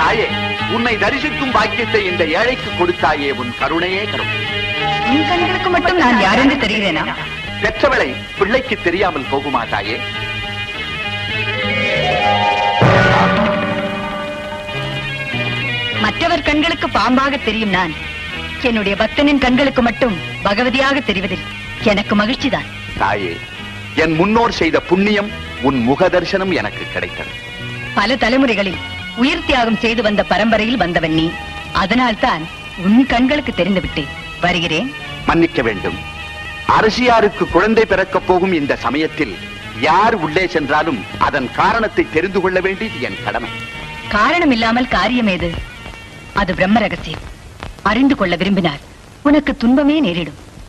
தாயே, உன்னை தரிசிக்கும் பாக்கியத்தை இந்த ஏழைக்கு கொடுத்தாயே, உன் கருணையே கருணை. உன் கண்களுக்கு மட்டும் நான் யாரென்று தெரிகிறேனா? பெற்றவளை பிள்ளைக்கு தெரியாமல் போகுமா தாயே? மற்றவர் கண்களுக்கு பாம்பாக தெரியும் நான், என்னுடைய பக்தனின் கண்களுக்கு மட்டும் பகவதியாக தெரிவதில் எனக்கு மகிழ்ச்சிதான். தாயே, என் முன்னோர் செய்த புண்ணியம் உன் முக தரிசனம் எனக்கு கிடைத்தது. பல தலைமுறைகளில் உயிர் தியாகம் செய்து வந்த பரம்பரையில் வந்தவன் நீ. அதனால் தான் உன் கண்களுக்கு தெரிந்து விட்டேன். வருகிறேன். மன்னிக்க வேண்டும். அரசியாருக்கு குழந்தை பிறக்கப் போகும் இந்த சமயத்தில் யார் உள்ளே சென்றாலும் அதன் காரணத்தை தெரிந்து கொள்ள வேண்டியது என் கடமை. காரணம் இல்லாமல் காரியம் ஏது? அது பிரம்ம ரகசியம். அறிந்து கொள்ள விரும்பினால் உனக்கு துன்பமே நேரிடும்.